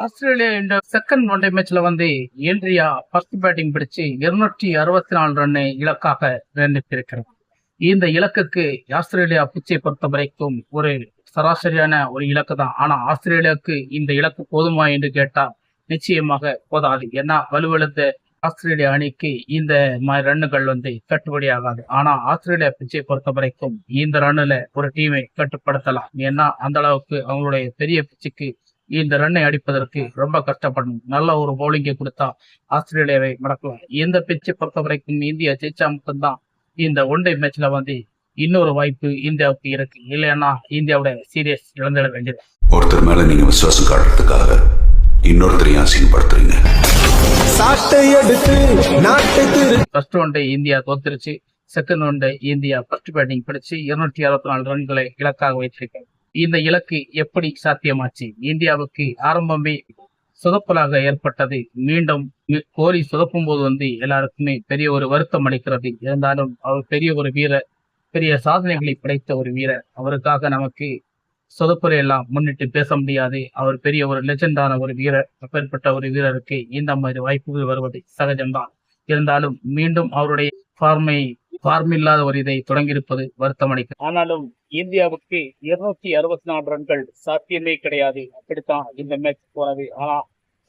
Australia இந்த second one டே மேட்ச்ல India first batting பிடிச்சு 264 ரன் இலக்காக நிர்ணயித்திருக்கிறது. இந்த இலக்குக்கு ஆஸ்திரேலியா பிச்சை பொறுத்த வரைக்கும் ஒரு சராசரியான ஒரு இலக்கு தான். ஆனா ஆஸ்திரேலியாவுக்கு இந்த இலக்கு போதுமா என்று கேட்டா நிச்சயமாக போதாது. ஏன்னா வலுவிழந்த ஆஸ்திரேலியா அணிக்கு இந்த மாதிரி ரன்னுகள் கட்டுப்படி ஆகாது. ஆனா ஆஸ்திரேலியா பிச்சை பொறுத்த வரைக்கும் இந்த ரன்னுல ஒரு டீமை கட்டுப்படுத்தலாம். ஏன்னா அந்த அளவுக்கு அவங்களுடைய பெரிய பிச்சுக்கு இந்த ரன்னை அடிப்பதற்கு ரொம்ப கஷ்டப்படணும். நல்ல ஒரு பவுலிங்கை கொடுத்தா ஆஸ்திரேலியாவை மடக்கலாம். இந்த பிச்சை பொறுத்த வரைக்கும் இந்தியா ஜெயிச்சா மட்டும்தான் இந்த ஒன் டே மேட்ச்ல இன்னொரு வாய்ப்பு இந்தியாவுக்கு இருக்கு. இல்லைன்னா இந்தியாவோட சீரியஸ் இழந்துட வேண்டியது. ஒருத்தர் மேல நீங்க விசுவாசம் காட்டுறதுக்காக இன்னொருத்தரையும் அசிங்கப்படுத்துறீங்க. ஃபர்ஸ்ட் ஒன் டே இந்தியா தோத்துருச்சு. Second one day India first batting பிடிச்சு 264 ரன்களை இலக்காக வைத்திருக்கிறது. இந்த இலக்கு எப்படி சாத்தியமாச்சு? இந்தியாவுக்கு ஆரம்பமே சொதப்பலாக ஏற்பட்டது. மீண்டும் கோலி சொதப்பும் போது எல்லாருக்குமே பெரிய ஒரு வருத்தம் அளிக்கிறது. இருந்தாலும் அவர் பெரிய ஒரு வீரர், பெரிய சாதனைகளை படைத்த ஒரு வீரர். அவருக்காக நமக்கு சொதப்பலை எல்லாம் முன்னிட்டு பேச முடியாது. அவர் பெரிய ஒரு லெஜெண்டான ஒரு வீரர். அப்பேற்பட்ட ஒரு வீரருக்கு இந்த மாதிரி வாய்ப்புகள் வருவது சகஜம்தான். இருந்தாலும் மீண்டும் அவருடைய ஃபார்ம் இல்லாத ஒரு இதை தொடங்கியிருப்பது வருத்தம் அளிக்கிறது. ஆனாலும் இந்தியாவுக்கு 264 ரன்கள் சாத்தியமே கிடையாது. அப்படித்தான் இந்த மேட்ச் போனது. ஆனா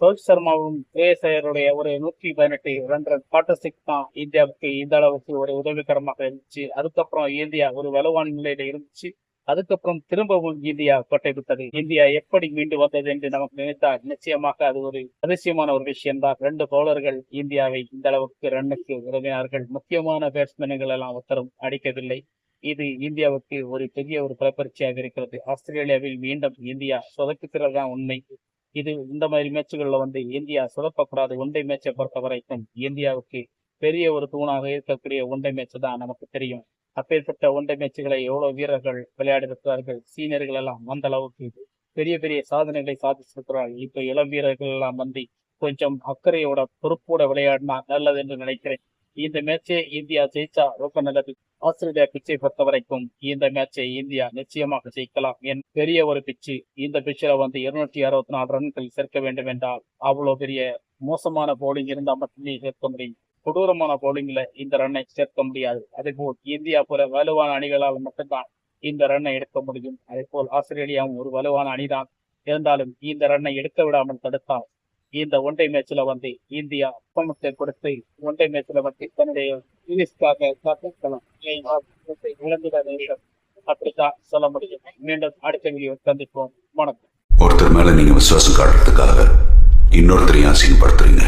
ரோஹித் சர்மாவும் ஸ்ரேயஸ் ஐயருடைய ஒரு 118 ரன் பார்ட்னர்ஷிப் தான் இந்தியாவுக்கு இந்த அளவுக்கு ஒரு உதவிகரமாக இருந்துச்சு. அதுக்கப்புறம் இந்தியா ஒரு வலுவான நிலையில இருந்துச்சு. அதுக்கப்புறம் திரும்பவும் இந்தியா கொட்டை விட்டது. இந்தியா எப்படி மீண்டு வந்தது என்று நமக்கு நினைத்தால் நிச்சயமாக அது ஒரு அதிசயமான ஒரு விஷயம்தான். 2 பவுலர்கள் இந்தியாவை இந்த அளவுக்கு ரன்னுக்கு உதவினார்கள். முக்கியமான பேட்ஸ்மேன்கள் எல்லாம் ஒருத்தரும் அடிக்கவில்லை. இது இந்தியாவுக்கு ஒரு பெரிய ஒரு பரிபரீட்சையாக இருக்கிறது. ஆஸ்திரேலியாவில் மீண்டும் இந்தியா சொதப்புகிறதுதான் உண்மை. இது இந்த மாதிரி மேட்சுகள்ல இந்தியா சொதப்பக்கூடாது. ஒன் டே மேட்சை பொறுத்த வரைக்கும் இந்தியாவுக்கு பெரிய ஒரு தூணாக இருக்கக்கூடிய ஒன் டே மேட்ச் தான் நமக்கு தெரியும். அப்பேற்பட்ட ஒன் டே மேட்சுகளை எவ்வளவு வீரர்கள் விளையாடி இருக்கிறார்கள். சீனியர்கள் எல்லாம் அந்த அளவுக்கு பெரிய பெரிய சாதனைகளை சாதிச்சிருக்கிறார்கள். இப்ப இளம் வீரர்கள் எல்லாம் கொஞ்சம் அக்கறையோட பொறுப்போட விளையாடினா நல்லது என்று நினைக்கிறேன். இந்த மேட்சை இந்தியா ஜெயிச்சா ரொம்ப நல்லது. ஆஸ்திரேலியா பிச்சை பொறுத்த வரைக்கும் இந்த மேட்சை இந்தியா நிச்சயமாக ஜெயிக்கலாம். என் பெரிய ஒரு பிச்சு. இந்த பிச்சில 264 ரன்கள் சேர்க்க வேண்டும் என்றால் அவ்வளவு பெரிய மோசமான போலிங் இருந்தால் மட்டுமே சேர்க்க முடியும். கொடூரமான போலிங்ல இந்த ரன்னை சேர்க்க முடியாது. அதே போல் இந்தியா போல வலுவான அணிகளால் மட்டும்தான் இந்த ரன்னை எடுக்க முடியும். அதே போல் ஆஸ்திரேலியாவும் ஒரு வலுவான அணிதான். இருந்தாலும் இந்த ரன்னை எடுக்க விடாமல் தடுத்தால் இந்த ஒன் டே மேட்ச்ல இந்தியா பணத்தை கொடுத்து ஒன் டே மேட்ச்ல தன்னுடைய சீரீஸ்க்காக காத்திருக்கலாம். இழந்துட வேண்டும். அப்படித்தான் சொல்ல முடியும். மீண்டும் அடுத்த வீடியோ சந்திப்போம். வணக்கம். ஒருத்தர் மேல நீங்க விசுவாசம் காட்டுறதுக்காக இன்னொருத்தரையும் அசிங்கப்படுத்துறீங்க.